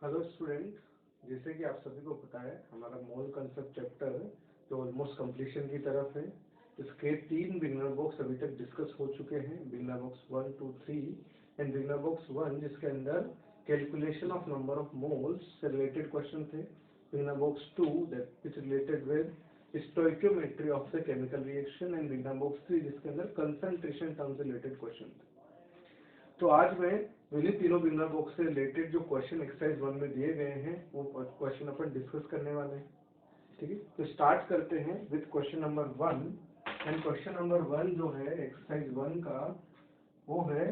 Hello student, जैसे कि आप सभी को पता है हमारा मोल कंसेप्ट चैप्टर जो ऑलमोस्ट कंप्लीशन की तरफ है। इसके 3 बिगनर बॉक्स अभी तक डिस्कस हो चुके हैं, beginner box 1, 2, 3 and beginner box 1 जिसके अंदर calculation of number of moles से रिलेटेड क्वेश्चन थे। Beginner box 2 that is related with stoichiometry of the chemical reaction and beginner box 3 जिसके अंदर कंसंट्रेशन टर्म से रिलेटेड क्वेश्चन थे। तो आज मैं इन्हीं तीनों बिगनर बॉक्स से रिलेटेड जो क्वेश्चन एक्सरसाइज 1 में दिए गए हैं वो क्वेश्चन अपन डिस्कस करने वाले हैं। ठीक है, तो स्टार्ट करते हैं with question number 1। And question number 1 जो है एक्सरसाइज 1 का वो है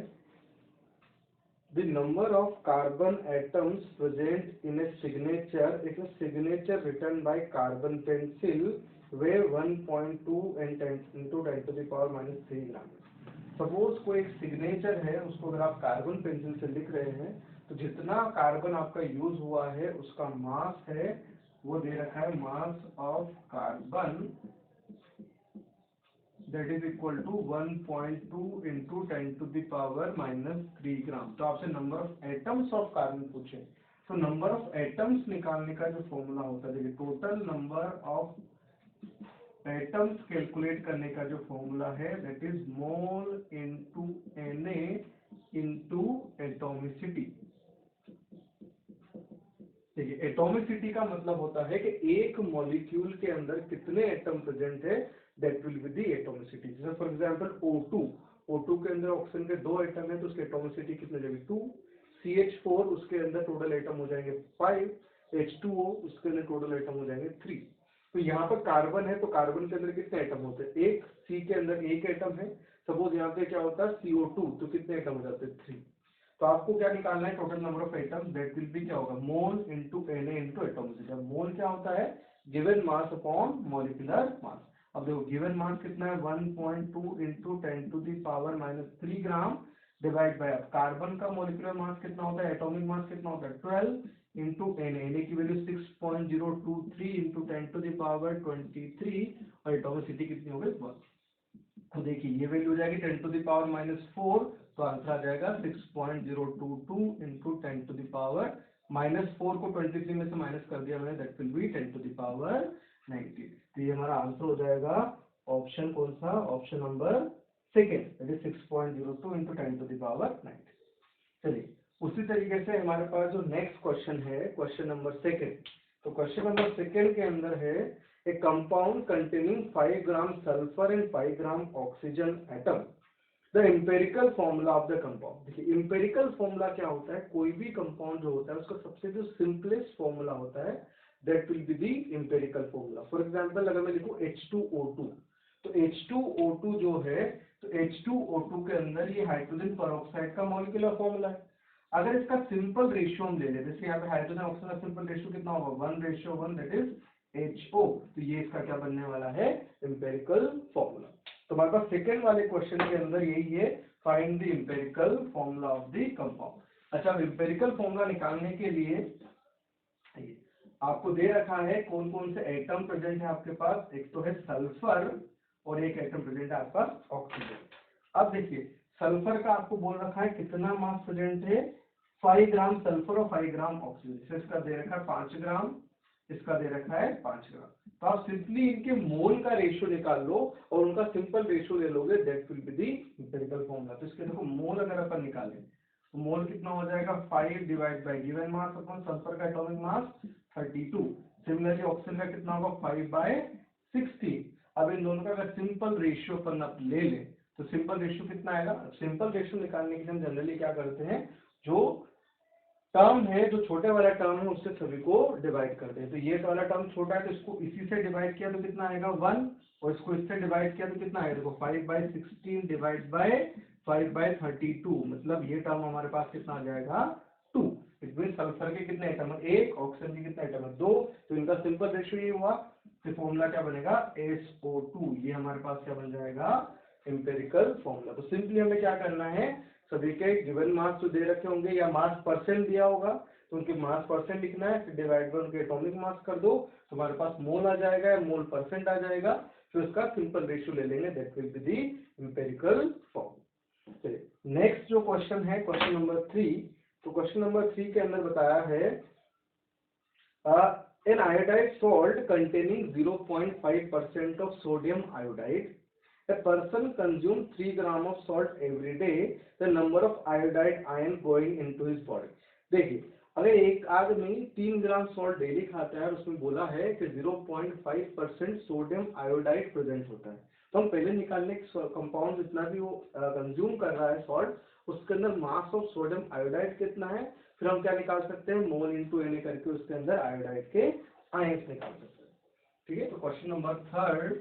the number of carbon atoms present in a signature if a signature written by carbon pencil weigh 1.2 and 10 into 10 to the power -3 gram. Suppose कोई एक signature है, उसको अगर आप कार्बन पेंसिल से लिख रहे हैं तो जितना कार्बन आपका यूज हुआ है उसका मास है वो दे रखा है mass of carbon that is equal to 1.2 into 10 to the power -3 gram. तो आपसे number of atoms of carbon पूछे तो नंबर ऑफ एटम्स निकालने का जो फॉर्मूला होता है, देखिए total number of atoms calculate करने का जो फॉर्मूला है that is mole into Na into atomicity. देखिए एटॉमिसिटी का मतलब होता है कि एक मॉलिक्यूल के अंदर कितने एटम प्रेजेंट है, that will be the atomicity. जैसे फॉर एग्जांपल O2 के अंदर ऑक्सीजन के 2 एटम है तो उसकी एटॉमिसिटी कितनी हो जाएगी 2। CH4 उसके अंदर टोटल एटम हो जाएंगे 5। H2O उसके अंदर टोटल एटम हो जाएंगे 3। तो यहाँ पर कार्बन है तो कार्बन के अंदर कितने एटम होते हैं, एक। C के अंदर एक एटम है। सपोज यहाँ पे क्या होता है CO2 तो कितने एटम हो जाते हैं 3। तो आपको क्या निकालना है total number of atoms, that will be क्या होगा mole into Na into atomicity. अब मोल क्या होता है given mass upon molecular mass. अब देखो गिवन मास कितना है 1.2 into 10 to the power -3 gram divide by carbon का मॉलिक्यूलर मास कितना होता है, एटॉमिक मास कितना होता है 12 इंटू Na की value 6.023 into 10 to the power 23 और एटॉमिसिटी कितनी हो गई 1। तो देखिए ये वैल्यू हो जाएगी 10 टू द पावर -4 तो आंसर आ जाएगा 6.022 इंटू 10 टू द पावर -4 को 23 में से माइनस कर दिया मैंने, that will be 10 to the power 90। तो ये हमारा आंसर हो जाएगा ऑप्शन कौन सा, option number second that is 6.02 into 10 to the power 90। चलिए उसी तरीके से हमारे पास जो नेक्स्ट क्वेश्चन है क्वेश्चन नंबर सेकेंड। तो क्वेश्चन नंबर सेकेंड के अंदर है a compound containing 5 gram sulfur and 5 gram oxygen atom, the empirical formula of the compound। देखिए empirical formula क्या होता है, कोई भी कंपाउंड जो होता है उसका सबसे जो सिंपलेस्ट फॉर्मूला होता है that will be the empirical formula। For example अगर मैं लिखूं H2O2 तो H2O2 जो है तो H2O2 के अंदर ये हाइड्रोजन पेरोक्साइड का मॉलिक्यूलर फॉर्मूला है। अगर इसका सिंपल रेशियो हम ले लें, जैसे यहाँ पे हाइड्रोजन ऑक्सीजन का सिंपल रेशियो कितना होगा 1:1 दैट इज HO, तो ये इसका क्या बनने वाला है एम्पेरिकल फॉर्मूला। तो हमारे पास सेकेंड वाले क्वेश्चन के अंदर यही है find the empirical formula of the compound. अच्छा अब एम्पेरिकल फॉर्मूला निकालने के लिए आपको दे रखा है कौन कौन से एटम प्रेजेंट है आपके पास, एक तो है सल्फर और एक एटम प्रेजेंट है आपके पास ऑक्सीजन। अब देखिए सल्फर का आपको बोल रखा है कितना मास प्रेजेंट है 5 ग्राम सल्फर और 5 ग्राम ऑक्सीजन। इसका दे रखा है 5 ग्राम, इसका दे रखा है 5 ग्राम। तो आप सिंपली इनके मोल का रेशियो निकाल लो और उनका सिंपल रेशियो ले लोगे, that will be the empirical formula. तो इसके देखो मोल अगर अपन निकालें तो मोल कितना हो जाएगा 5 divide by given mass upon sulphur का एटॉमिक मास 32। सिमिलरली ऑक्सीजन का कितना होगा 5/16। अब इन दोनों का अगर सिंपल रेशियो अपन आप ले लें तो सिंपल रेशियो कितना आएगा। सिंपल रेशियो निकालने के लिए हम जनरली क्या करते हैं, जो टर्म है जो छोटे वाला टर्म है उससे सभी को डिवाइड करते हैं। तो ये वाला टर्म छोटा है तो इसको इसी से डिवाइड किया तो कितना आएगा 1 और इसको इससे डिवाइड किया तो कितना आएगा देखो 5/16 डिवाइड बाय 5/32 मतलब ये टर्म हमारे पास कितना आ जाएगा 2। इट मीन सल्फर के कितने एटम है 1, ऑक्सीजन के कितने एटम है 2। तो इनका सिंपल रेशियो ये हुआ, तो फॉर्मूला क्या बनेगा SO2। ये हमारे पास क्या बन जाएगा एम्पेरिकल फॉर्मूला। तो सिंपली हमें क्या करना है, सभी के गिवन मास जो दे रखे होंगे या मास परसेंट दिया होगा तो उनके मास परसेंट लिखना है, फिर डिवाइड बाय उनके एटॉमिक मास कर दो तो हमारे पास मोल आ जाएगा या मोल परसेंट आ जाएगा। फिर उसका सिंपल रेशियो ले लेंगे, that will be the empirical form. चलिए नेक्स्ट जो क्वेश्चन है क्वेश्चन नंबर 3। तो क्वेश्चन नंबर 3 के अंदर बताया है An iodide salt containing 0.5% of sodium iodide. A person consumes 3 grams of salt every day. The number of iodide ion going into his body. देखिए, अगर एक आदमी 3 ग्राम सॉल्ट डेली खाता है और उसमें बोला है कि 0.5% सोडियम आयोडाइड प्रेजेंट होता है, तो हम पहले निकालने कंपाउंड जितना भी वो कंज्यूम कर रहा है सॉल्ट, उसके अंदर मास ऑफ सोडियम आयोडाइड कितना है, फिर हम क्या निकाल सकते हैं, मोल इंटू एन करके उसके अंदर आयोडाइड के आयंस निकाल सकते हैं। ठीक है, तो क्वेश्चन नंबर थर्ड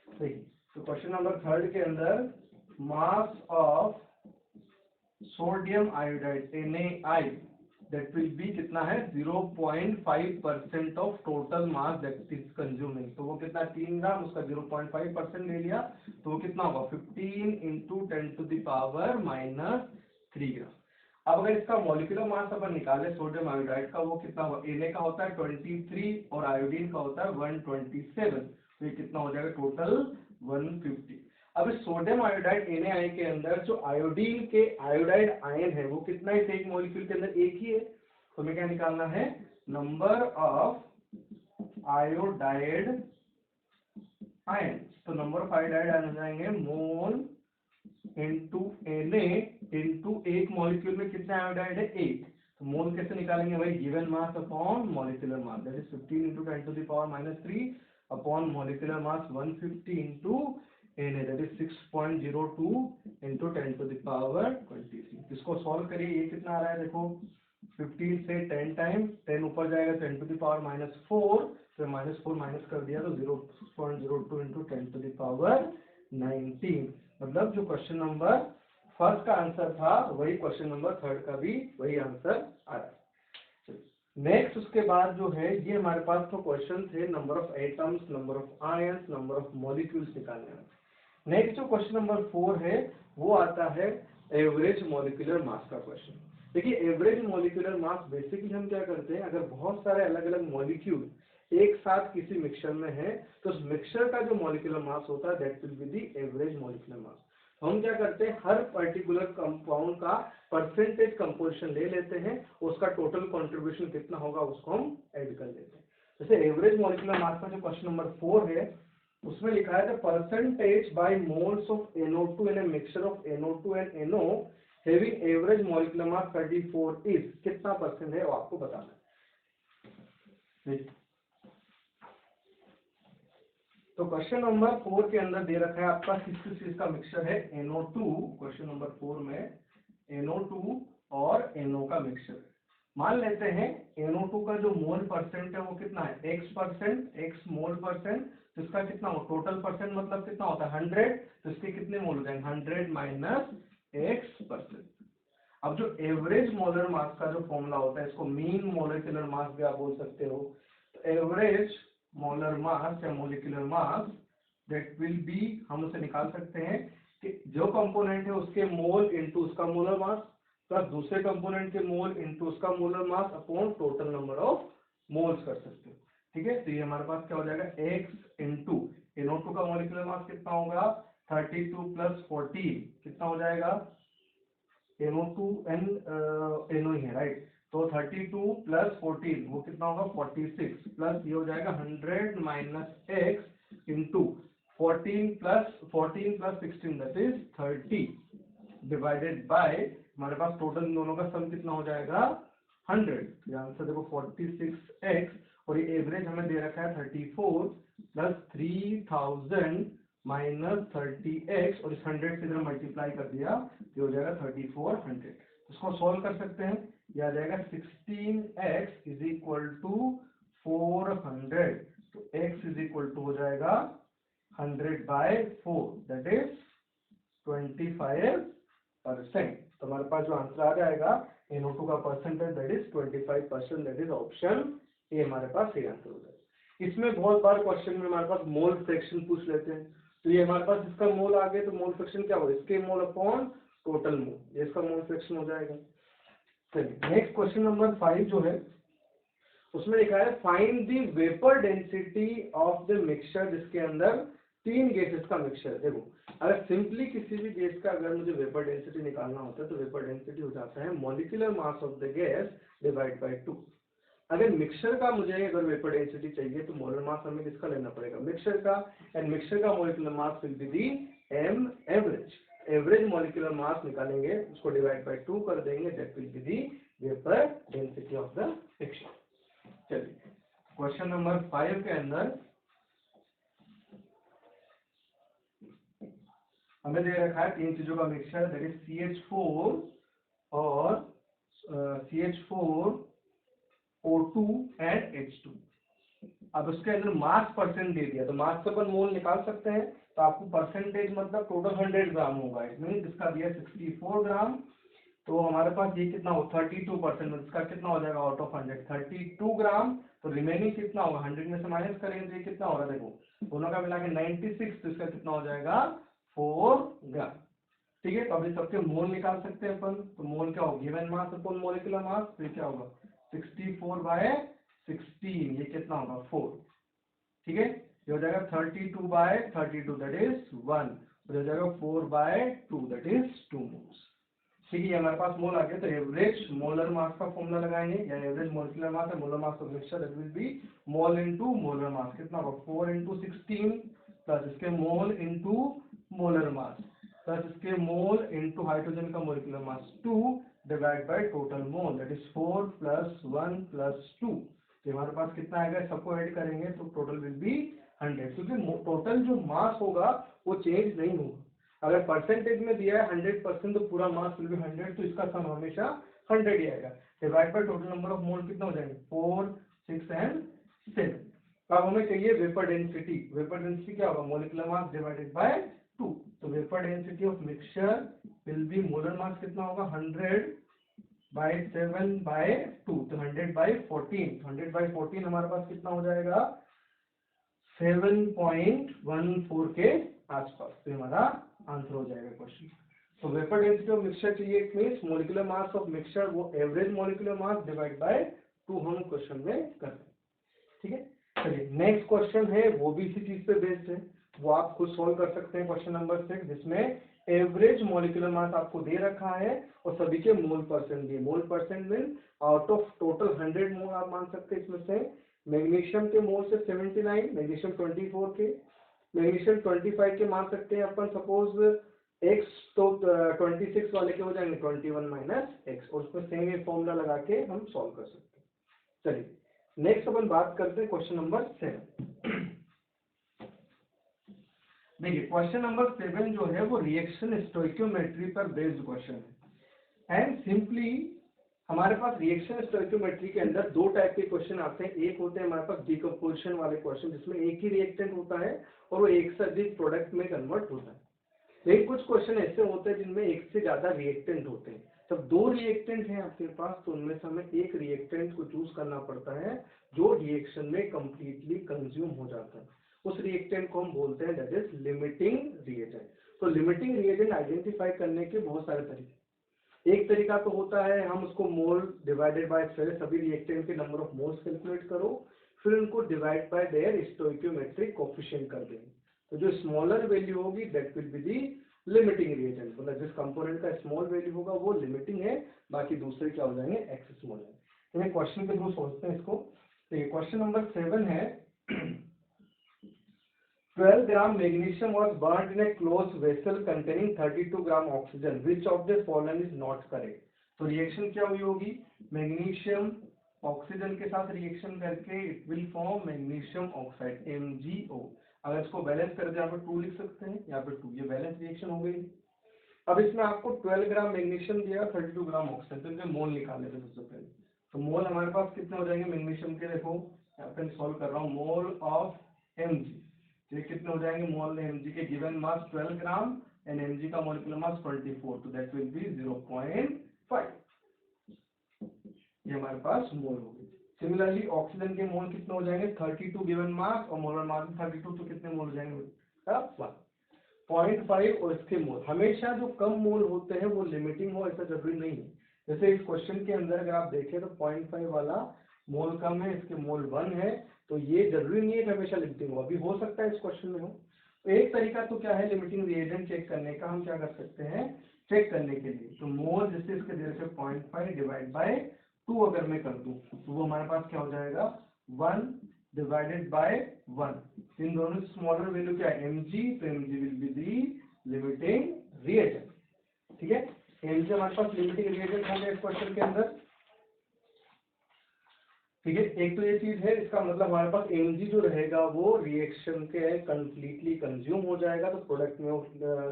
देखिए, तो क्वेश्चन नंबर थर्ड के अंदर mass of sodium iodide NaI that will be कितना है 0.5% of total mass that is consuming. तो वो कितना 3 ग्राम, उसका 0.5% ले लिया, तो वो कितना होगा 15 इंटू 10⁻³ ग्राम। अब अगर इसका मॉलिक्यूलर मास अपन निकाले सोडियम आयोडाइड का, वो कितना होगा, Na का होता है 23 और आयोडीन का होता है 127, तो ये कितना हो जाएगा टोटल 150। अब इस सोडियम आयोडाइड NaI के अंदर जो आयोडीन के आयोडाइड आयन है वो कितना है, एक मॉलिक्यूल के अंदर एक ही है, तो हमें क्या निकालना है, नंबर ऑफ आयोडाइड आयन। तो नंबर ऑफ आयोडाइड आयन हो जाएंगे मोल इंटू Na इंटू एक मॉलिक्यूल में कितना आयोडाइड है, एक, तो मोल कैसे निकालेंगे भाई, given mass upon molecular mass, that is 15 into 10⁻³ upon molecular mass 150 into Na, that is 6.02 into 10⁻23। इसको सॉल्व करिए, ये कितना आ रहा है देखो, 15 से 10 टाइम, 10 ऊपर जाएगा 10⁻⁴, फिर -4 माइनस कर दिया तो 0.02 into 10⁻19। मतलब जो क्वेश्चन नंबर फर्स्ट का आंसर था वही क्वेश्चन नंबर थर्ड का भी वही आंसर आ रहा है। नेक्स्ट उसके बाद जो है, ये हमारे पास तो क्वेश्चन थे number of atoms, number of ions, number of molecules निकालने में। नेक्स्ट जो क्वेश्चन नंबर 4 है वो आता है एवरेज मॉलिक्यूलर मास का क्वेश्चन। देखिए, एवरेज मॉलिक्यूलर मास बेसिकली हम क्या करते हैं, अगर बहुत सारे अलग अलग मॉलिक्यूल एक साथ किसी मिक्सचर में है तो उस मिक्सचर का जो मॉलिक्यूलर मास होता है that will be the average molecular mass. हम क्या करते हैं, हर पर्टिकुलर कंपाउंड का परसेंटेज कंपोजिशन ले लेते हैं, उसका टोटल कंट्रीब्यूशन कितना होगा उसको हम ऐड कर लेते हैं। जैसे एवरेज मॉलिक्यूलर मास का जो क्वेश्चन नंबर 4 है उसमें लिखा है the percentage by moles of NO2 in a mixture of NO2 and NO having average molecular mass 34 is, कितना परसेंट है वो आपको बताना है। तो क्वेश्चन नंबर 4 के अंदर दे रखा है आपका किस चीज का मिक्सचर है, NO2, क्वेश्चन नंबर 4 में NO2 और NO का मिक्सचर। मान लेते हैं NO2 का जो मोल परसेंट है वो कितना है, x मोल परसेंट, तो इसका कितना हो, टोटल परसेंट मतलब कितना होता है 100, तो इसके कितने मोल हो जाएंगे 100 माइनस x%। अब जो एवरेज मोलर मास का जो फॉर्मूला होता है, इसको मीन मोलिकुलर मास भी आप बोल सकते हो। तो एवरेज मोलर मास या molecular mass that will B, हम उसे निकाल सकते हैं कि जो कंपोनेंट है उसके मोल इनटू उसका मोलर मास प्लस दूसरे कंपोनेंट के मोल इनटू उसका molar mass upon total number of moles कर सकते हो। ठीक है, तो ये हमारे पास क्या हो जाएगा, x इंटू NO2 का मोलिकुलर मास कितना होगा 32 प्लस 14 कितना हो जाएगा, NO2 एंड NO ही है राइट, तो 32 प्लस 14 वो कितना होगा 46 प्लस ये हो जाएगा 100 minus x into 14 plus 16 that is 30 divided by, हमारे पास टोटल इन दोनों का सम कितना हो जाएगा 100। ये आंसर देखो 46x, और ये एवरेज हमें दे रखा है 34 प्लस 3000 माइनस 30x, और इस 100 से इधर मल्टीप्लाई कर दिया, ये हो जाएगा 3400। इसको सॉल्व कर सकते हैं, ये आ जाएगा 16x इज इक्वल टू 400, तो x इज इक्वल टू हो जाएगा 100/4 दैट इज 25%। तो हमारे पास जो आंसर आ जाएगा NO2 का percentage that is 25%, that is option A, हमारे पास ये आंसर हो जाएगा। इसमें बहुत बार क्वेश्चन में हमारे पास मोल फ्रैक्शन पूछ लेते हैं, तो ये हमारे पास इसका मोल आ गया तो मोल फ्रैक्शन क्या होगा, इसके मोल अपॉन टोटल मोल, ये इसका मोल फ्रैक्शन हो जाएगा। चलिए नेक्स्ट क्वेश्चन नंबर 5 जो है उसमें लिखा है find the vapour density of the mixture, जिसके अंदर 3 गैसेस का मिक्सचर। देखो, अगर सिंपली किसी भी गैस का अगर मुझे वेपर डेंसिटी निकालना होता है तो वेपर डेंसिटी हो जाता है molecular mass of the gas divide by 2। अगर मिक्सचर का मुझे अगर वेपर डेंसिटी चाहिए तो मोलर मास हमें किसका लेना पड़ेगा, मिक्सचर का, एंड मिक्सचर का molecular mass will be the M average, average molecular mass निकालेंगे, उसको डिवाइड बाय 2 कर देंगे, that will be the vapour density of the mixture. चलिए क्वेश्चन नंबर 5 के अंदर हमें दे रखा है 3 चीजों का मिक्सचर, दैट इज CH4 और CH4 O2 एंड H2। अब उसके अंदर मास परसेंट दे दिया, तो मास से अपन मोल निकाल सकते हैं, तो आपको परसेंटेज मतलब टोटल 100 ग्राम होगा, इट मीन इसका दिया 64 ग्राम, तो हमारे पास ये कितना हो 32%, इसका कितना हो जाएगा आउट ऑफ 100 32 ग्राम, तो रिमेनिंग कितना होगा 100 में से माइनस करेंगे तो ये कितना हो रहा है, देखो दोनों का मिला के 96, तो इसका कितना हो जाएगा 4 ग्राम। ठीक है, तो अभी सबके मोल निकाल सकते हैं अपन, तो मोल क्या होगा given mass upon molecular mass, तो क्या होगा 64/16, ये कितना होगा 4। ठीक है, ये हो जाएगा 32/32 दैट इज 1, और हो जाएगा 4/2 दैट इज 2 मोल्स। ठीक है, हमारे पास मोल आ गया, तो एवरेज मोलर मास का फॉर्मूला लगाएंगे, या एवरेज मोलिकुलर मास है molar mass of mixture, that will B mole into molar mass, कितना होगा 4 × 16 प्लस इसके मोल इनटू मोलर मास प्लस इसके मोल इनटू हाइड्रोजन का molecular mass 2 divide by total mole, that is 4 + 1 + 2, तो हमारे पास कितना आएगा, सबको ऐड करेंगे तो टोटल विल बी 100, क्योंकि टोटल जो मास होगा वो चेंज नहीं होगा। अगर परसेंटेज में दिया है 100%, तो पूरा मास विल बी 100, तो इसका सम हमेशा 100 ही आएगा, divide by total number of mole कितना हो जाएंगे 4, 6 एंड 7। अब हमें चाहिए वेपर डेंसिटी, वेपर डेंसिटी क्या होगा मोलिकुलर मास डिवाइडेड बाय 2, तो vapour density of mixture will be molar mass कितना होगा 100/7/2, तो 100/14, 100/14 हमारे पास कितना हो जाएगा 7.14 के आसपास, तो हमारा आंसर हो जाएगा क्वेश्चन। तो वेपर डेंसिटी ऑफ मिक्सचर चाहिए, it means molecular mass of mixture वो average molecular mass divide by 2 हम क्वेश्चन में कर रहे हैं। ठीक है, चलिए नेक्स्ट क्वेश्चन है, वो भी इसी चीज पे बेस्ड है, वो आप खुद सॉल्व कर सकते हैं, क्वेश्चन नंबर 6, जिसमें एवरेज मोलिकुलर मास आपको दे रखा है और सभी के मोल परसेंट दिए, mole percent mean out of total 100 mole आप मान सकते हैं, इसमें से मैग्नीशियम के मोल से 79, मैग्नीशियम 24 के, मैग्नीशियम 25 के मान सकते हैं अपन सपोज x, तो 26 वाले के हो जाएंगे 21 - x, और उसमें सेम ये फॉर्मूला लगा के हम सॉल्व कर सकते हैं। चलिए नेक्स्ट अपन बात करते हैं क्वेश्चन नंबर 7। देखिए क्वेश्चन नंबर 7 जो है वो रिएक्शन स्टोइकियोमेट्री पर बेस्ड क्वेश्चन है, एंड सिंपली हमारे पास रिएक्शन स्टोइकियोमेट्री के अंदर 2 टाइप के क्वेश्चन आते हैं, एक होते हैं हमारे पास डिकम्पोजिशन वाले क्वेश्चन, जिसमें एक ही रिएक्टेंट होता है और वो एक से अधिक प्रोडक्ट में कन्वर्ट होता है, लेकिन कुछ क्वेश्चन ऐसे होते हैं जिनमें एक से ज्यादा रिएक्टेंट होते हैं। तब 2 रिएक्टेंट हैं आपके पास, तो उनमें से हमें एक रिएक्टेंट को चूज करना पड़ता है जो रिएक्शन में कंप्लीटली कंज्यूम हो जाता है, उस रिएक्टेंट को हम बोलते हैं दैट इज लिमिटिंग रिएजेंट। तो लिमिटिंग रिएजेंट आइडेंटिफाई करने के बहुत सारे तरीके, एक तरीका तो होता है हम उसको मोल डिवाइडेड बाय सभी रिएक्टेंट के नंबर ऑफ मोल्स कैलकुलेट करो, फिर उनको divide by there stoichiometric coefficient कर देंगे, तो जो स्मॉलर वैल्यू होगी that will be the limiting reagent, मतलब जिस कंपोनेंट का स्मॉल वैल्यू होगा वो लिमिटिंग है, बाकी दूसरे क्या हो जाएंगे एक्स स्मॉल है। तो ये क्वेश्चन के थ्रू सोचते हैं इसको। तो ये क्वेश्चन नंबर 7 है 12 gram magnesium was burnt in a closed vessel containing 32 gram oxygen. Which of the following is not correct? तो रिएक्शन क्या हुई होगी, मैग्नीशियम ऑक्सीजन के साथ रिएक्शन करके it will form magnesium oxide MgO। अगर इसको बैलेंस कर दे यहाँ पे 2 लिख सकते हैं, यहाँ पे 2, ये बैलेंस रिएक्शन हो गई। अब इसमें आपको 12 ग्राम मैग्नीशियम दिया 32 ग्राम ऑक्सीजन, तो इनके मोल निकालने थे सबसे पहले, तो मोल हमारे पास कितने हो जाएंगे मैग्नीशियम के, देखो यहाँ पे सॉल्व कर रहा हूँ, मोल ऑफ Mg, ये कितने हो जाएंगे मोल Mg के given mass 12 gram and Mg का मोलिकुलर मास 24, तो दैट विल बी 0.5, ये हमारे पास मोल हो गए। सिमिलरली ऑक्सीजन के मोल कितने हो जाएंगे 32 गिवन मास और मोलर मास 32, तो कितने मोल हो जाएंगे 0.5, और इसके मोल हमेशा जो कम मोल होते हैं वो लिमिटिंग हो ऐसा जरूरी नहीं है। जैसे इस क्वेश्चन के अंदर अगर आप देखें तो 0.5 वाला मोल कम है, इसके मोल 1 है, तो ये जरूरी नहीं है कि हमेशा लिमिटिंग हो, अभी हो सकता है इस क्वेश्चन में हो। तो एक तरीका तो क्या है लिमिटिंग रिएजेंट चेक करने का, हम क्या कर सकते हैं चेक करने के लिए, तो मोल जैसे इसके दे रखे 0.5 डिवाइड बाय 2 अगर मैं कर दूं तो वो हमारे पास क्या हो जाएगा 1 डिवाइडेड बाय 1। इन दोनों से स्मॉलर वैल्यू क्या है mg, तो mg will be the limiting reagent. ठीक है, mg हमारे पास लिमिटिंग रिएजेंट हो गया इस क्वेश्चन के अंदर। ठीक है, एक तो ये चीज है, इसका मतलब हमारे पास mg जो रहेगा वो रिएक्शन के कंप्लीटली कंज्यूम हो जाएगा, तो प्रोडक्ट में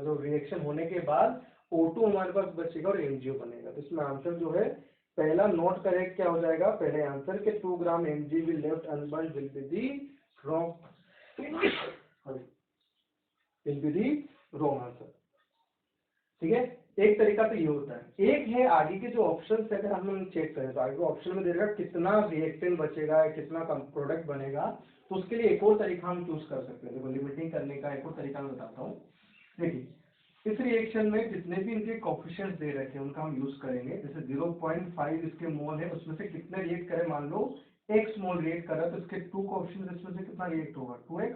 जो रिएक्शन होने के बाद O2 हमारे पास बचेगा और MgO बनेगा। तो इसमें आंसर जो है पहला नॉट करेक्ट क्या हो जाएगा, पहले आंसर के 2 ग्राम mg will left unburned will be the wrong answer. ठीक है, एक तरीका तो ये होता है। एक है आगे के जो ऑप्शन है, अगर हम लोग चेक करें तो आगे ऑप्शन में देगा कितना रिएक्टेंट बचेगा, कितना प्रोडक्ट बनेगा, तो उसके लिए एक और तरीका हम चूज कर सकते हैं। देखो लिमिटिंग करने का एक और तरीका मैं बताता हूँ। देखिए इस रिएक्शन में जितने भी इनके कोएफिशिएंट्स दे रखे हैं उनका हम यूज करेंगे। जैसे 0.5 इसके मोल है, उसमें से कितने रिएक्ट करें, मान लो x मोल रिएक्ट कर रहा है, तो इसके 2 कोएफिशिएंट्स इसमें से कितना रिएक्ट होगा 2x।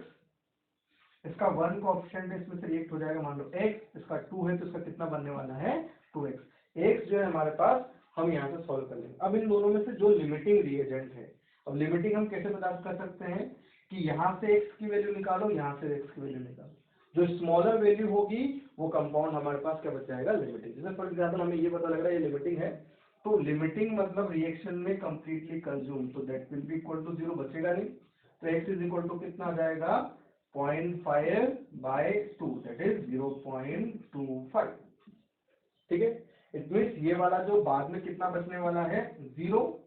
इसका 1 कोएफिशिएंट है, इसमें से रिएक्ट हो जाएगा मान लो x, इसका 2 है तो इसका कितना बनने वाला है 2x। x जो है हमारे पास हम यहाँ से सॉल्व कर लेंगे। अब इन दोनों में से जो लिमिटिंग रिएजेंट है, अब लिमिटिंग हम कैसे पता कर सकते हैं कि यहाँ से x की वैल्यू निकालो, यहाँ से x की वैल्यू निकालो, जो स्मॉलर वैल्यू होगी वो कंपाउंड हमारे पास क्या बच जाएगा लिमिटिंग। जैसे फॉर एग्जाम्पल हमें ये पता लग रहा है ये लिमिटिंग है, तो लिमिटिंग मतलब रिएक्शन में कंप्लीटली कंज्यूम, तो that will be equal to 0, बचेगा नहीं। तो x इज इक्वल टू कितना आ जाएगा 0.5/2, दैट इज 0.25। ठीक है, इट मीन्स ये वाला जो बाद में कितना बचने वाला है 0,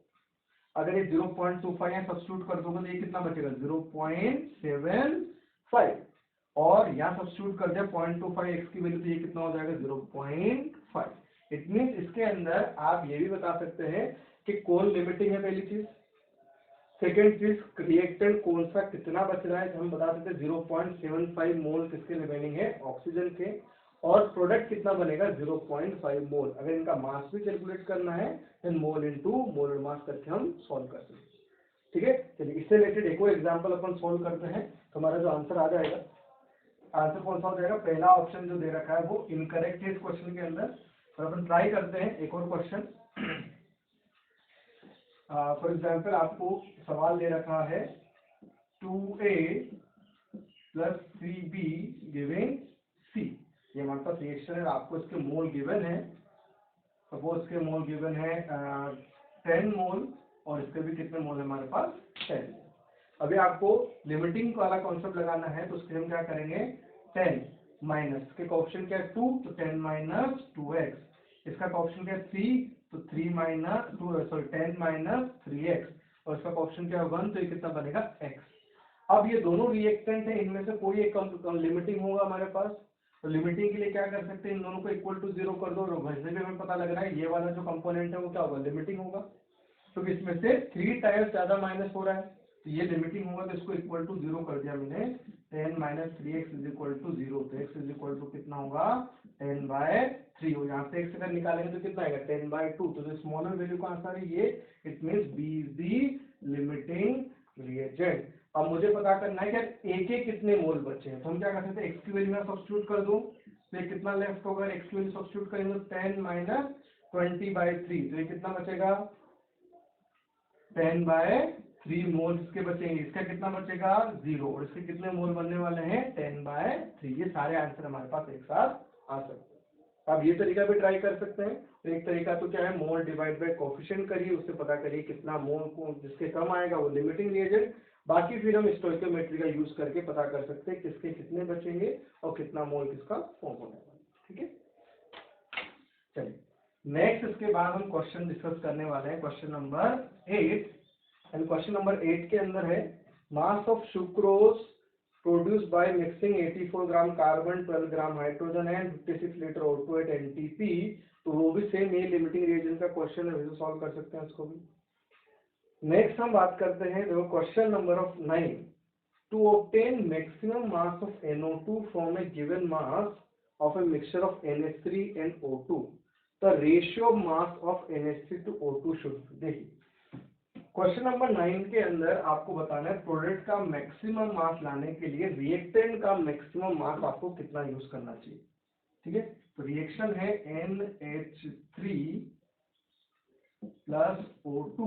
अगर ये 0.25 है सब्स्टिट्यूट कर दोगे तो ये कितना बचेगा 0.75, और यहाँ सब्स्टिट्यूट कर दिया 0.25 x की वैल्यू, तो ये कितना हो जाएगा 0.5। इट मीन्स इसके अंदर आप ये भी बता सकते हैं कि कौन लिमिटिंग है, पहली चीज। सेकेंड चीज रिएक्टेंट कौन सा कितना बच रहा है, हम बता सकते हैं 0.75 मोल किसके रिमेनिंग है ऑक्सीजन के, और प्रोडक्ट कितना बनेगा 0.5 मोल। अगर इनका मास भी कैलकुलेट करना है देन मोल इनटू मोलर मास करके हम सॉल्व कर सकते हैं। ठीक है, चलिए इससे रिलेटेड एक और एग्जांपल अपन सॉल्व करते हैं, तो हमारा जो आंसर आ जाएगा, आंसर कौन सा हो जाएगा, पहला ऑप्शन जो दे रखा है वो इनकरेक्ट है इस क्वेश्चन के अंदर। और अपन ट्राई करते हैं एक और क्वेश्चन। फॉर एग्जाम्पल आपको सवाल दे रखा है 2A + 3B गिविंग C। ये हमारे पास रिएक्शन है, आपको इसके मोल गिवन है, सपोज इसके मोल गिवन है 10 मोल, और इसके भी कितने मोल है हमारे पास 10। अभी आपको लिमिटिंग वाला कॉन्सेप्ट लगाना है, तो उसके हम क्या करेंगे 10 माइनस के ऑप्शन क्या है 2, तो 10 - 2x, इसका ऑप्शन क्या है 3, तो 3 - 2 सॉरी 10 - 3x, और इसका ऑप्शन क्या है 1, तो ये कितना बनेगा x। अब ये दोनों रिएक्टेंट है, इनमें से कोई एक लिमिटिंग होगा हमारे पास, तो लिमिटिंग के लिए क्या कर सकते हैं, इन दोनों को इक्वल टू 0 कर दो, और वैसे भी हमें पता लग रहा है ये वाला जो कंपोनेंट है वो क्या होगा लिमिटिंग होगा, क्योंकि इसमें से 3 टाइम्स ज्यादा माइनस हो रहा है, तो ये लिमिटिंग होगा, तो इसको इक्वल टू 0 कर दिया मैंने, 10 - 3x = 0, तो x = कितना होगा 10/3, और यहाँ से x अगर निकालेंगे तो कितना आएगा 10/2, तो जो स्मॉलर वैल्यू का आंसर है ये, it means B is the limiting reagent. अब मुझे पता करना है कि a के कितने मोल बचे हैं, तो हम क्या कर सकते हैं x की वैल्यू में सब्स्टिट्यूट कर दो, तो ये कितना लेफ्ट होगा, x की वैल्यू सब्स्टिट्यूट करेंगे 10 - 20/3, तो ये कितना बचेगा 10/3 मोल इसके बचेंगे, इसका कितना बचेगा 0, और इसके कितने मोल बनने वाले हैं 10/3। ये सारे आंसर हमारे पास एक साथ आ सकते हैं। अब ये तरीका भी ट्राई कर सकते हैं, तो एक तरीका तो क्या है मोल डिवाइड बाय कोएफिशिएंट करिए, उससे पता करिए कितना मोल को जिसके कम आएगा वो लिमिटिंग रिएजेंट, बाकी फिर हम स्टोइकियोमेट्री का यूज करके पता कर सकते हैं किसके कितने बचेंगे और कितना मोल किसका फॉर्म होने वाला है। ठीक है, चलिए नेक्स्ट इसके बाद हम क्वेश्चन डिस्कस करने वाले हैं, question number 8। And question number 8 के अंदर है mass of sucrose produce by mixing 84 gram carbon, 12 gram hydrogen and 56 litre O2 at NTP। तो वो भी सेम ये लिमिटिंग रिएजेंट का क्वेश्चन है, वैसे सॉल्व कर सकते हैं इसको भी। नेक्स्ट हम बात करते हैं, देखो question number 9, to obtain maximum mass of NO2 from a given mass of a mixture of NH3 and O2, the ratio of mass of NH3 to O2 should. देखिए क्वेश्चन नंबर 9 के अंदर आपको बताना है प्रोडक्ट का maximum मास लाने के लिए रिएक्टेंट का मैक्सिमम मास आपको कितना यूज करना चाहिए। ठीक है, तो रिएक्शन है NH3 plus O2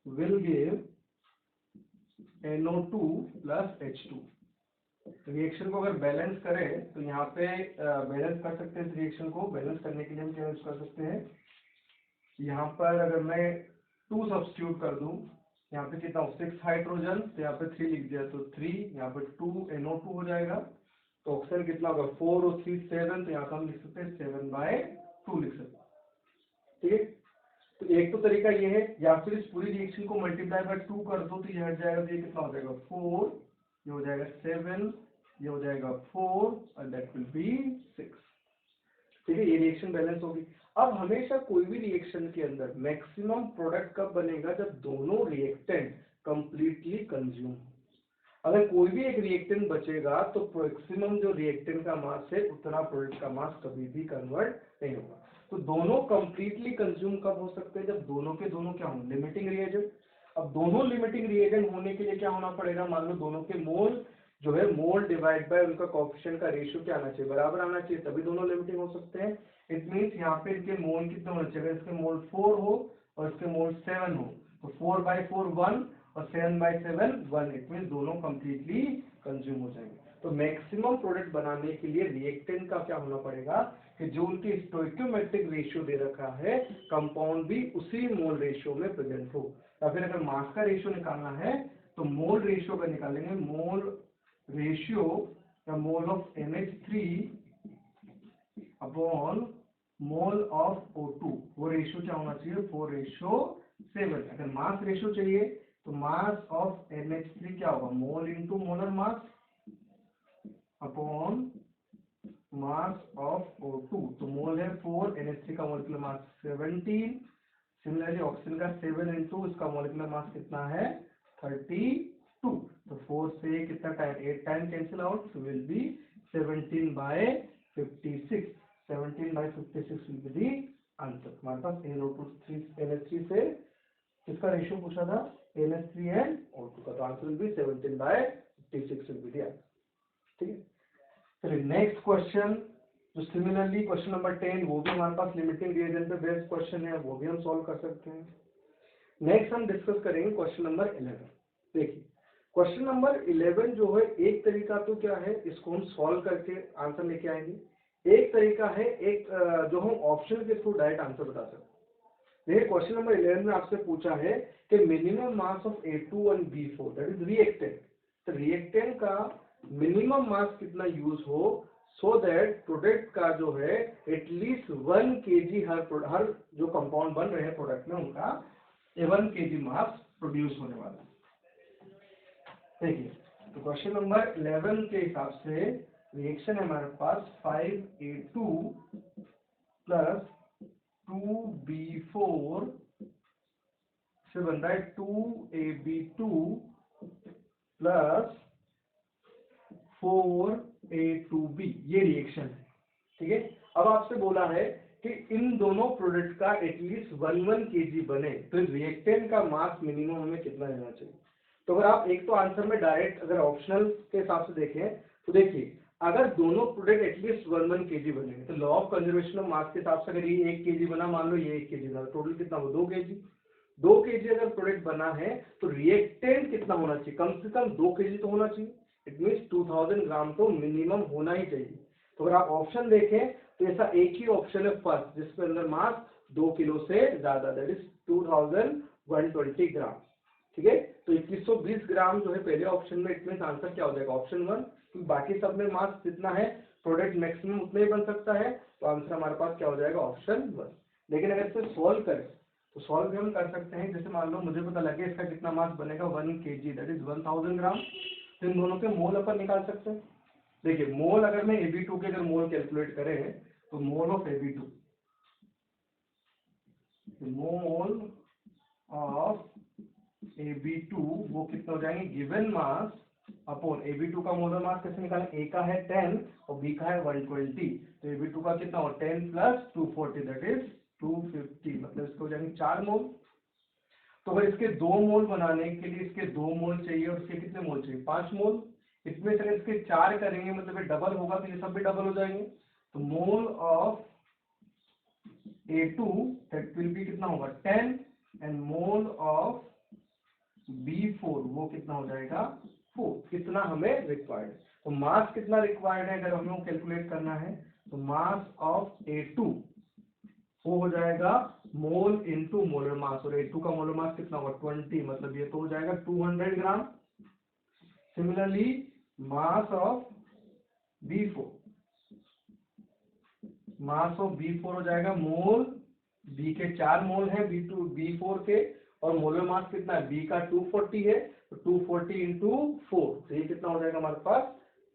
will give NO2 plus H2। Reaction को अगर बैलेंस करें तो यहाँ पे बैलेंस कर सकते हैं। इस रिएक्शन को बैलेंस करने के लिए हम क्या यूज कर सकते हैं, यहाँ पर अगर मैं 2 सब्स्टिट्यूट कर दूं, यहाँ पे कितना 6 हाइड्रोजन, तो यहाँ पे 3 लिख दिया तो 3, यहाँ पे 2 NO2 हो जाएगा, तो ऑक्सीजन कितना होगा 4 और 3 7, तो यहाँ पे हम लिख सकते हैं 7/2 लिख सकते हैं। ठीक है, तो एक तो तरीका ये है, या फिर इस पूरी रिएक्शन को मल्टीप्लाई बाय 2 कर दो तो ये हट जाएगा, तो ये कितना हो जाएगा 4, ये हो जाएगा 7, ये हो जाएगा 4 और दैट विल बी 6। ठीक है, ये रिएक्शन बैलेंस होगी। अब हमेशा कोई भी रिएक्शन के अंदर मैक्सिमम प्रोडक्ट कब बनेगा, जब दोनों रिएक्टेंट कंप्लीटली कंज्यूम। अगर कोई भी एक रिएक्टेंट बचेगा तो मैक्सिमम जो रिएक्टेंट का मास है उतना प्रोडक्ट का मास कभी भी कन्वर्ट नहीं होगा। तो दोनों कंप्लीटली कंज्यूम कब हो सकते हैं, जब दोनों के दोनों क्या हों, लिमिटिंग रिएजेंट। अब दोनों लिमिटिंग रिएजेंट होने के लिए क्या होना पड़ेगा, मान लो दोनों के मोल जो है मोल डिवाइड बाय उनका कोएफिशिएंट का रेशियो क्या आना चाहिए, बराबर आना चाहिए, तभी दोनों लिमिटिंग हो सकते हैं। इट मींस यहाँ पे इनके मोल कितने होने चाहिए, इसके मोल 4 हो और इसके मोल 7 हो, तो 4/4 1 और 7/7 1, इट मींस दोनों कंप्लीटली कंज्यूम हो जाएंगे। तो मैक्सिमम प्रोडक्ट बनाने के लिए रिएक्टेंट का क्या होना पड़ेगा कि जो उनकी स्टोइकियोमेट्रिक रेशियो दे रखा है, कंपाउंड भी उसी मोल रेशियो में प्रेजेंट हो। या फिर अगर मास का रेशियो निकालना है तो मोल रेशियो का निकालेंगे, मोल रेशियो या mole of NH3 upon mole of O2, वो रेशियो क्या होना चाहिए 4:7। अगर मास रेशियो चाहिए तो मास ऑफ NH3 क्या होगा, mole into molar mass upon mass of O2, तो मोल है 4, NH3 का मोलिकुलर मास 17, सिमिलरली ऑक्सीजन का 7 इंटू इसका मोलिकुलर मास कितना है 32, तो 4 से कितना time 8 time cancel out, so will be 17/56, 17/56 will be the answer. हमारे पास NH3 से किसका रेशियो पूछा था, NH3 एंड O2 का, तो answer will be 17/56 will be the answer. ठीक है, चलिए नेक्स्ट क्वेश्चन जो सिमिलरली क्वेश्चन नंबर 10, वो भी हमारे पास लिमिटिंग रिएजेंट पे बेस्ड क्वेश्चन है, वो भी हम सॉल्व कर सकते हैं। नेक्स्ट हम डिस्कस करेंगे क्वेश्चन नंबर 11। देखिए क्वेश्चन नंबर 11 जो है, एक तरीका तो क्या है, इसको हम सॉल्व करके आंसर लेके आएंगे, एक तरीका है एक जो हम ऑप्शन के थ्रू डायरेक्ट आंसर बता सकते हैं। देखिए क्वेश्चन नंबर 11 में आपसे पूछा है कि minimum mass of A2 and B4 that is reactant, तो रिएक्टेंट का मिनिमम मास कितना यूज हो सो दैट प्रोडक्ट का जो है एटलीस्ट 1 kg हर जो कंपाउंड बन रहे हैं प्रोडक्ट में उनका 1 kg मास प्रोड्यूस होने वाला है। देखिए तो क्वेश्चन नंबर 11 के हिसाब से रिएक्शन है हमारे पास 5A2 प्लस 2B4 से बन रहा है 2AB2 प्लस 4A2B, ये रिएक्शन है। ठीक है, अब आपसे बोला है कि इन दोनों प्रोडक्ट का एटलीस्ट 1 kg बने तो रिएक्टेंट का मास मिनिमम हमें कितना लेना चाहिए। तो अगर आप एक तो आंसर में डायरेक्ट अगर ऑप्शनल के हिसाब से देखें तो देखिए अगर दोनों प्रोडक्ट एटलीस्ट 1 kg बने तो law of conservation of mass के हिसाब से अगर ये 1 kg बना, मान लो ये 1 kg बना, टोटल कितना हो 2 kg। 2 kg अगर प्रोडक्ट बना है तो रिएक्टेंट कितना होना चाहिए, कम से कम 2 kg तो होना चाहिए, इट मीन्स 2000 ग्राम तो मिनिमम होना ही चाहिए। तो अगर आप ऑप्शन देखें तो ऐसा एक ही ऑप्शन है फर्स्ट जिसके अंदर मास 2 किलो से ज्यादा, दैट इज 2120 ग्राम। ठीक है, तो 2120 ग्राम जो है पहले ऑप्शन में, इट मीन्स आंसर क्या हो जाएगा ऑप्शन 1, क्योंकि बाकी सब में मास जितना है प्रोडक्ट मैक्सिमम उतना ही बन सकता है, तो आंसर हमारे पास क्या हो जाएगा ऑप्शन 1। लेकिन अगर इसे सॉल्व करें तो सॉल्व भी हम कर सकते हैं, जैसे मान लो मुझे पता लगे इसका कितना मास बनेगा 1 kg दैट इज 1000 ग्राम, तो इन दोनों के मोल अपन निकाल सकते हैं। देखिए मोल अगर मैं AB2 के अगर मोल कैलकुलेट करें तो mole of AB2, mole of AB2 वो कितना हो जाएंगे गिवन मास अपॉन AB2 का मोलर मास कैसे निकालें, A का है 10 और B का है 120, तो AB2 का कितना हो 10 प्लस 240 दैट इज 250, मतलब इसको हो जाएंगे 4 मोल। तो अगर इसके 2 मोल बनाने के लिए इसके 2 मोल चाहिए और इसके कितने मोल चाहिए 5 मोल, इसमें से इसके 4 करेंगे मतलब ये डबल होगा, तो ये सब भी डबल हो जाएंगे। तो mole of A2 that will be कितना होगा 10 एंड मोल ऑफ B4 वो कितना हो जाएगा 4। कितना हमें रिक्वायर्ड है, तो मास कितना रिक्वायर्ड है अगर हमें वो कैलकुलेट करना है, तो मास ऑफ A2 वो हो जाएगा मोल इनटू मोलर मास, और A2 का मोलर मास कितना होगा 20, मतलब ये तो हो जाएगा 200 gram. Similarly mass of B4, mass of B4 हो जाएगा मोल, B के 4 मोल है B4 के, और मोलर मास कितना है B का 240 है, तो 240 इंटू 4, तो ये कितना हो जाएगा हमारे पास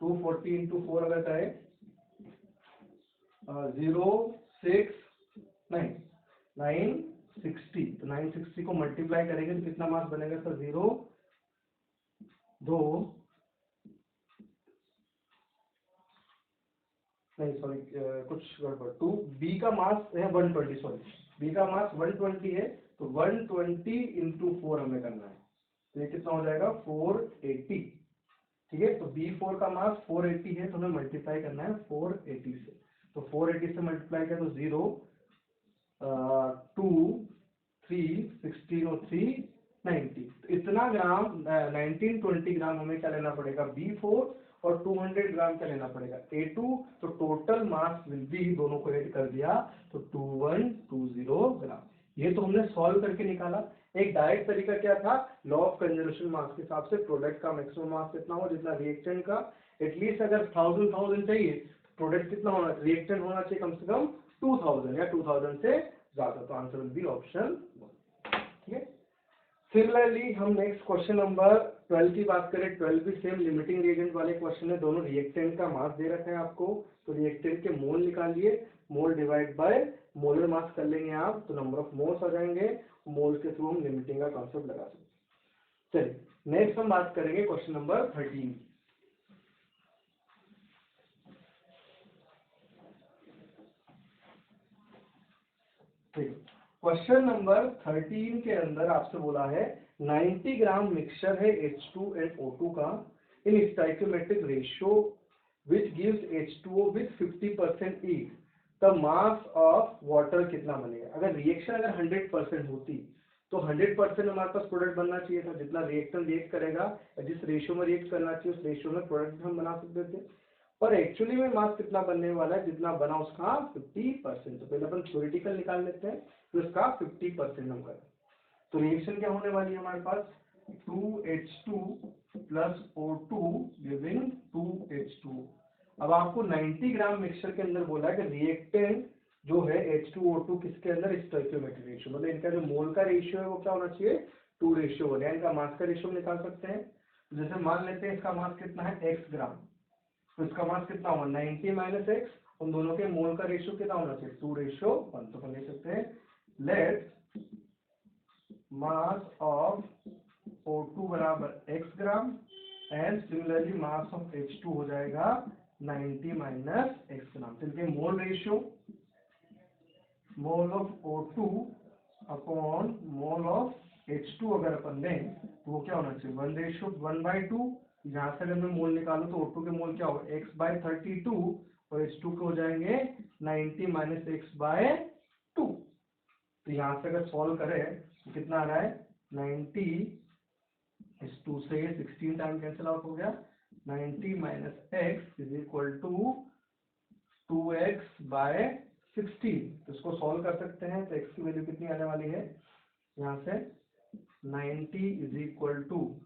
240 इंटू 4 अगर करें 960, तो 960 को मल्टीप्लाई करेंगे तो कितना मास बनेगा सर 0 2 नहीं सॉरी कुछ गड़बड़ 2 बी का मास है 120, सॉरी बी का मास 120 है, तो 120 इंटू 4 हमें करना है, तो ये कितना हो जाएगा 480। ठीक है, तो B4 का मास 480 है, तो हमें मल्टीप्लाई करना है 480 से, तो 480 से मल्टीप्लाई करें तो 0 2 3 16 और 3 90, तो इतना ग्राम 1920 ग्राम हमें क्या लेना पड़ेगा B4, और 200 ग्राम क्या लेना पड़ेगा A2, तो टोटल मास विल बी, दोनों को ऐड कर दिया तो 2120 ग्राम। ये तो हमने सॉल्व करके निकाला। एक डायरेक्ट तरीका क्या था, लॉ ऑफ कंजर्वेशन मास के हिसाब से प्रोडक्ट का मैक्सिमम मास कितना हो जितना रिएक्टेंट का, एटलीस्ट अगर 1000 चाहिए तो प्रोडक्ट कितना होना, रिएक्टेंट होना चाहिए कम से कम 2000 या 2000 से ज्यादा, तो आंसर विल बी ऑप्शन। ठीक है, सिमिलरली हम नेक्स्ट क्वेश्चन नंबर 12 की बात करें। 12 भी सेम लिमिटिंग रिएजेंट वाले क्वेश्चन है, दोनों रिएक्टेंट का मास दे रखा है आपको, तो रिएक्टेंट के मोल निकालिए, मोल डिवाइड बाय मोलर मास कर लेंगे आप, तो नंबर ऑफ मोल्स आ जाएंगे, मोल के थ्रू हम लिमिटिंग का कॉन्सेप्ट लगा सकते हैं। चलिए नेक्स्ट हम बात करेंगे क्वेश्चन नंबर 13। क्वेश्चन नंबर 13 के अंदर आपसे बोला है 90 ग्राम मिक्सचर है H2 and O2 का in stoichiometric ratio which gives H2O with 50% each, the mass of water कितना बनेगा। अगर रिएक्शन अगर 100% होती तो 100% हमारे पास प्रोडक्ट बनना चाहिए था, जितना रिएक्शन रिएक्ट करेगा जिस रेशियो में रिएक्ट करना चाहिए उस रेशियो में प्रोडक्ट हम बना सकते थे, पर एक्चुअली में मास कितना बनने वाला है, जितना बना उसका 50%। तो पहले अपन थ्योरेटिकल निकाल लेते हैं, तो इसका 50% हम करें, तो रिएक्शन क्या होने वाली है हमारे पास 2H2 plus O2 giving 2H2। अब आपको 90 ग्राम मिक्सचर के अंदर बोला है कि रिएक्टेंट जो है H2O2 किसके अंदर स्टोइकियोमेट्रिक रेशियो, मतलब इनका जो मोल का रेशियो है वो क्या होना चाहिए 2:1, या इनका मास का रेशियो निकाल सकते हैं। जैसे मान लेते हैं इसका मास कितना है x ग्राम, तो इसका मास कितना होगा 90 माइनस एक्स, उन दोनों के मोल का रेशियो कितना होना चाहिए 2:1, तो हम लिख सकते हैं लेट मास ऑफ O2 बराबर x gram and similarly mass of H2 हो जाएगा 90 माइनस एक्स ग्राम। तो इनके mole ratio mole of O2 upon mole of H2 अगर अपन लें तो वो क्या होना चाहिए 1:1/2, यहाँ से अगर मैं मोल निकालू तो O2 के मोल क्या होगा x/32 और H2 के हो जाएंगे 90 माइनस x/2। तो यहाँ से अगर सॉल्व करें तो कितना आ रहा है 90 इस 2 से 16 टाइम कैंसिल आउट हो गया, 90 minus X is equal to 2x/16। तो इसको सॉल्व कर सकते हैं, तो x की वैल्यू कितनी आने वाली है यहाँ से 90 इज इक्वल टू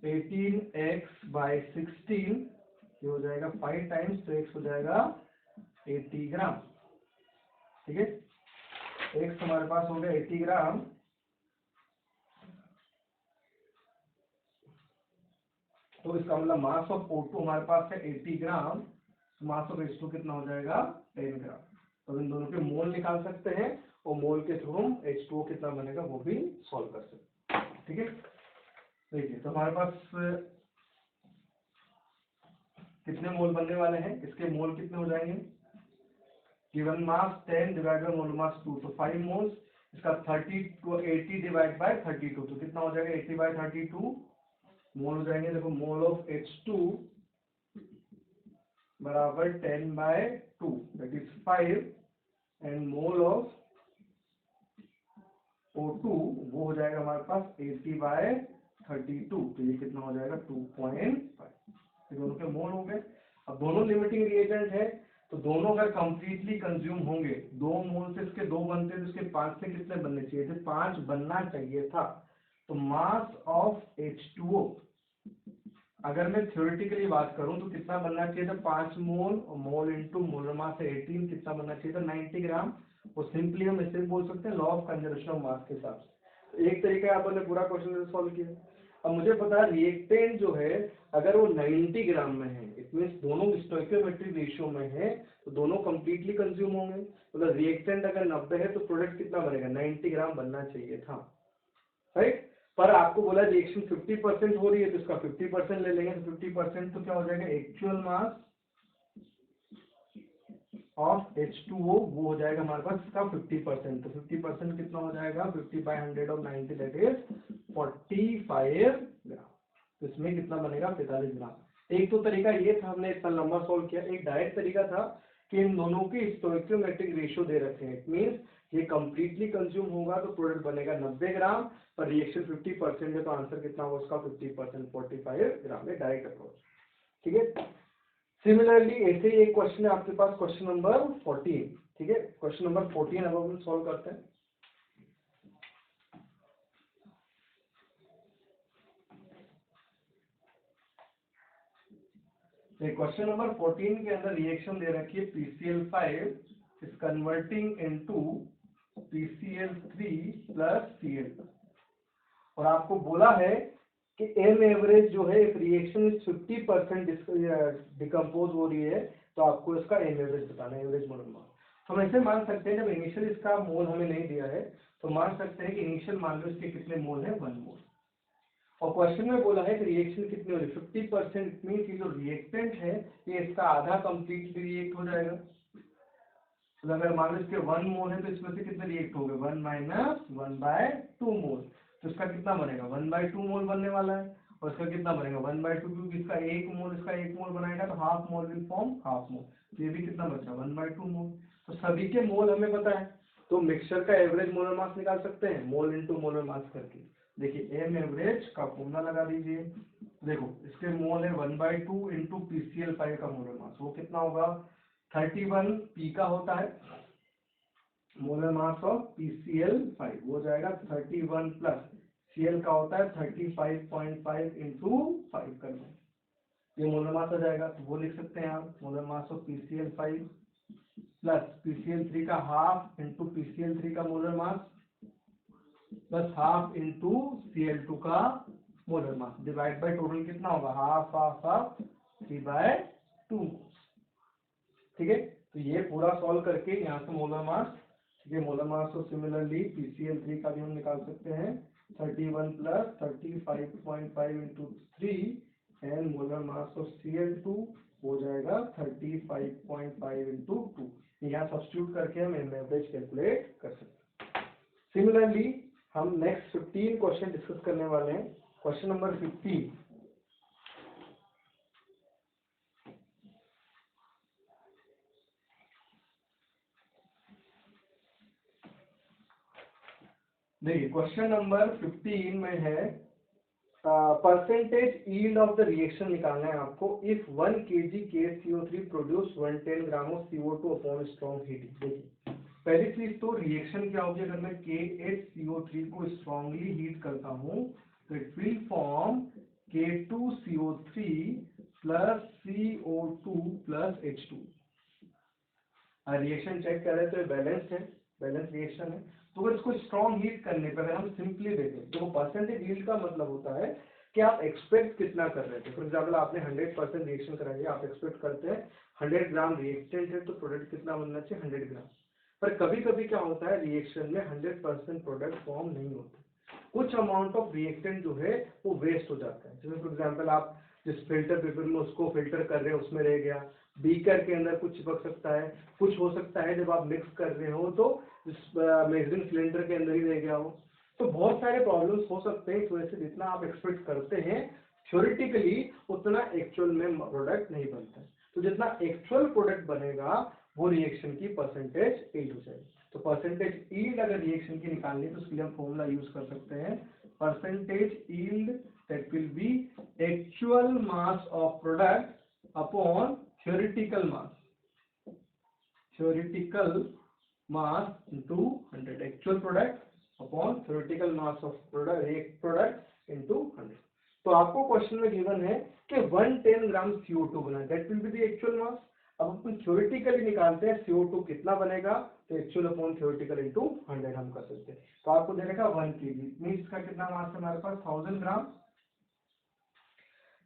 18x/16, ये हो जाएगा 5 टाइम्स, तो x हो जाएगा 80 ग्राम। ठीक है, x हमारे पास हो गया 80 ग्राम, तो इसका मतलब मास ऑफ O2 हमारे पास है 80 ग्राम, तो मास ऑफ H2 कितना हो जाएगा 10 ग्राम। तो इन दोनों के मोल निकाल सकते हैं और मोल के थ्रू हम H2O कितना बनेगा वो भी सॉल्व कर सकते हैं। ठीक है, देखिए तो हमारे पास कितने मोल बनने वाले हैं, इसके मोल कितने हो जाएंगे, given mass 10 divide by mole mass 2, तो 5 मोल्स, इसका 80 डिवाइड बाय 32, तो कितना हो जाएगा 80/32 मोल हो जाएंगे। देखो मोल ऑफ H2 बराबर 10/2 that is 5, and mole of O2 वो हो जाएगा हमारे पास 80/32, तो ये कितना हो जाएगा 2.5। दोनों के मोल हो गए। अब दोनों लिमिटिंग रिएजेंट है, तो दोनों अगर कंप्लीटली कंज्यूम होंगे, 2 मोल से इसके 2 बनते हैं, तो इसके 5 से कितने बनने चाहिए थे? 5 बनना चाहिए था। तो मास ऑफ H2O अगर मैं थ्योरेटिकली बात करूं तो कितना बनना चाहिए था? 5 मोल, और मोल इंटू मोलर मास 18, कितना बनना चाहिए था? 90 ग्राम। और सिंपली हम इसे बोल सकते हैं law of conservation of mass के हिसाब से। तो एक तरीका अपन ने पूरा क्वेश्चन सॉल्व किया। अब मुझे पता है रिएक्टेंट जो है अगर वो 90 ग्राम में है, इट मीन्स दोनों स्टोइकियोमेट्रिक रेशियो में है, तो दोनों कंप्लीटली कंज्यूम होंगे। मतलब रिएक्टेंट अगर 90 है तो प्रोडक्ट कितना बनेगा? 90 ग्राम बनना चाहिए था, राइट। पर आपको बोला रिएक्शन 50% हो रही है, तो इसका 50% ले लेंगे। तो 50% तो क्या हो जाएगा? एक्चुअल मास ऑफ H2O वो हो जाएगा हमारे पास इसका 50%। तो 50% कितना हो जाएगा? 50/100 ऑफ 90, दैट इज 45 ग्राम। तो इसमें कितना बनेगा? 45 ग्राम। एक तो तरीका ये था, हमने इतना लंबा सॉल्व किया। एक डायरेक्ट तरीका था कि इन दोनों के स्टोइकियोमेट्रिक रेशियो दे रखे हैं, इट मींस ये कंप्लीटली कंज्यूम होगा तो प्रोडक्ट बनेगा 90 ग्राम, पर रिएक्शन 50% है, तो आंसर कितना होगा उसका? 50%, 45 ग्राम। है डायरेक्ट अप्रोच, ठीक है। सिमिलरली ऐसे ही एक क्वेश्चन है आपके पास, क्वेश्चन नंबर 14, ठीक है। क्वेश्चन नंबर 14 अब हम सॉल्व करते हैं। क्वेश्चन नंबर 14 के अंदर रिएक्शन दे रखी है PCl5 is converting into PCl3 plus Cl, और आपको बोला है कि एम एवरेज जो है इस रिएक्शन 50% डिकम्पोज हो रही है, तो आपको इसका एम एवरेज बताना है, एवरेज मोलर मास। हम ऐसे मान सकते हैं, जब इनिशियल इसका मोल हमें नहीं दिया है तो मान सकते हैं कि इनिशियल मान लो इसके कितने मोल है? 1 मोल। और क्वेश्चन में बोला है कि रिएक्शन कितनी हो रही है? 50%, मीन की जो रिएक्टेंट है ये इसका आधा कंप्लीटली रिएक्ट हो जाएगा। तो अगर मान लो इसके 1 मोल है तो इसमें से कितने रिएक्ट हो गए? 1 माइनस 1/2 मोल। तो इसका कितना बनेगा? 1/2 मोल बनने वाला है। और इसका कितना बनेगा? 1/2, क्योंकि इसका 1 मोल इसका 1 मोल बनाएगा, तो half mole will form half mole. तो ये भी कितना बचा? 1/2 मोल। तो सभी के मोल हमें पता है, तो मिक्सचर का एवरेज मोलर मास निकाल सकते हैं मोल इंटू मोलर मास करके। देखिए एम एवरेज का फॉर्मूला लगा दीजिए। देखो इसके मोल है 1/2 इंटू PCl5 का मोलर मास, वो कितना होगा? 31 पी का होता है मोलर मास ऑफ PCl5, वो जाएगा 31 प्लस Cl का होता है 35.5 इंटू 5 कर दो, ये मोलर मास आ जाएगा। तो वो लिख सकते हैं आप molar mass of PCl5 plus PCl3 का हाफ इंटू PCl3 का molar mass plus half into Cl2 का molar mass, divide by total कितना होगा? Half half half 3/2। ठीक है, तो ये पूरा सॉल्व करके यहाँ से मोलर मास, ठीक है, मोलर मास तो सिमिलरली PCl3 का भी हम निकाल सकते हैं 31 plus 35.5 into 3 and molar mass of Cl2 हो जाएगा 35.5 इंटू 2। यहाँ सब्स्टिट्यूट करके हम एवरेज कैलकुलेट कर सकते हैं। सिमिलरली हम नेक्स्ट 15 क्वेश्चन डिस्कस करने वाले हैं। क्वेश्चन नंबर 15, देखिए क्वेश्चन नंबर 15 में है percentage yield of the reaction निकालना है आपको if 1 kg KCO3 produce 110 gram of CO2 upon strong heating. देखिए पहली चीज तो रिएक्शन क्या होगी, अगर मैं KHCO3 को स्ट्रांगली हीट करता हूँ तो it will form K2CO3 plus CO2 plus H2। Reaction check कर रहे हैं तो बैलेंस है, बैलेंस रिएक्शन है। तो अगर इसको स्ट्रॉन्ग हीट करने पर अगर हम सिंपली देखें तो परसेंटेज यील्ड का मतलब होता है कि आप एक्सपेक्ट कितना कर रहे थे। फॉर एग्जाम्पल आपने 100% रिएक्शन कराई, आप एक्सपेक्ट करते हैं 100 ग्राम रिएक्टेंट है तो प्रोडक्ट कितना बनना चाहिए? 100 ग्राम। पर कभी कभी क्या होता है रिएक्शन में 100% प्रोडक्ट फॉर्म नहीं होता, कुछ अमाउंट ऑफ रिएक्टेंट जो है वो वेस्ट हो जाता है। जैसे फॉर एग्जाम्पल आप जिस फिल्टर पेपर में उसको फिल्टर कर रहे हैं उसमें रह गया, बीकर के अंदर कुछ चिपक सकता है, कुछ हो सकता है जब आप मिक्स कर रहे हो तो मेजरिंग सिलेंडर के अंदर ही रह गया हो। तो बहुत सारे प्रॉब्लम्स हो सकते हैं, इस वजह से जितना आप एक्सपेक्ट करते हैं थ्योरेटिकली उतना एक्चुअल में प्रोडक्ट नहीं बनता है। तो जितना एक्चुअल प्रोडक्ट बनेगा वो रिएक्शन की परसेंटेज यील्ड हो जाएगी। तो परसेंटेज यील्ड अगर रिएक्शन की निकालनी है तो उसके लिए हम फॉर्मूला यूज कर सकते हैं, percentage yield that will B actual mass of product upon theoretical mass into 100, actual product upon theoretical mass of product into 100। तो आपको क्वेश्चन में गिवन है कि 110 ग्राम CO2 बना, that will be the actual mass. अब अपन थ्योरेटिकली निकालते हैं CO2 कितना बनेगा, तो एक्चुअल अपॉन थ्योरेटिकल इनटू 100 हम कर सकते हैं। तो आपको दे रखा 1 kg, मींस इसका कितना मास है हमारे पास 1000 ग्राम।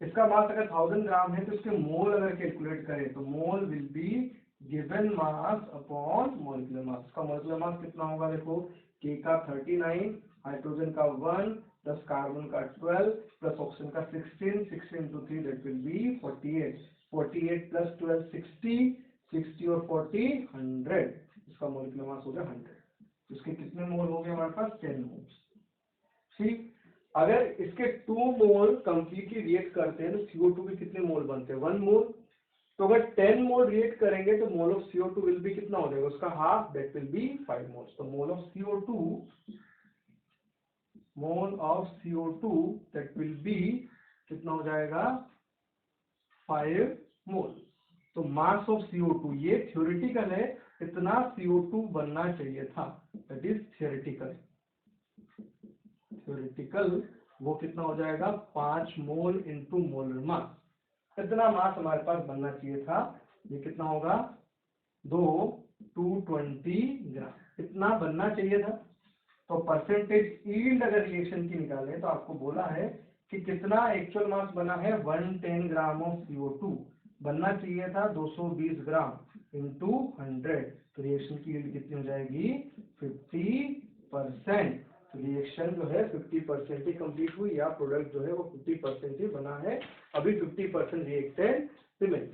इसका मास अगर 1000 ग्राम है तो इसके मोल अगर कैलकुलेट करें तो mole will be given mass upon molecular mass. इसका मॉलिक्यूलर मास कितना होगा, देखो K का 39, हाइड्रोजन का 1 प्लस कार्बन का 12 प्लस ऑक्सीजन का 16, 16 into 3 that will B 48, 48 plus 12 60, 60 और 40 100। इसका मॉलिक्यूलर मास हो गया 100। इसके कितने मोल हो गए हमारे पास 10 मोल। ठीक, अगर इसके 2 मोल कंप्लीटली रिएक्ट करते हैं तो CO2 के कितने मोल बनते हैं 1 मोल। तो अगर 10 मोल रिएक्ट करेंगे तो mole of CO2 will be कितना हो जाएगा, उसका half, that will be 5 moles. तो mole of CO2 that will be कितना हो जाएगा 5 मोल। तो मास ऑफ CO2 ये थ्योरेटिकल है, इतना CO2 बनना चाहिए था, दैट इज थ्योरेटिकल वो कितना हो जाएगा 5 मोल इंटू मोलर मास। इतना मास हमारे पास बनना चाहिए था, ये कितना होगा 220 ग्राम, इतना बनना चाहिए था। तो परसेंटेज यील्ड अगर रिएक्शन की निकालें तो आपको बोला है कि कितना एक्चुअल मास बना है 110 ग्राम ऑफ CO2, बनना चाहिए था 220 ग्राम इंटू 100। तो रिएक्शन की यील्ड कितनी हो जाएगी 50%। तो रिएक्शन जो है 50% ही कंप्लीट हुई, या प्रोडक्ट जो है वो 50% ही बना है, अभी 50% रिएक्टेड रिमेनिंग।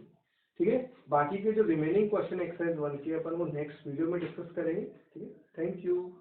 ठीक है, बाकी के जो रिमेनिंग क्वेश्चन एक्सरसाइज 1 के अपन वो नेक्स्ट वीडियो में डिस्कस करेंगे। ठीक है, थैंक यू।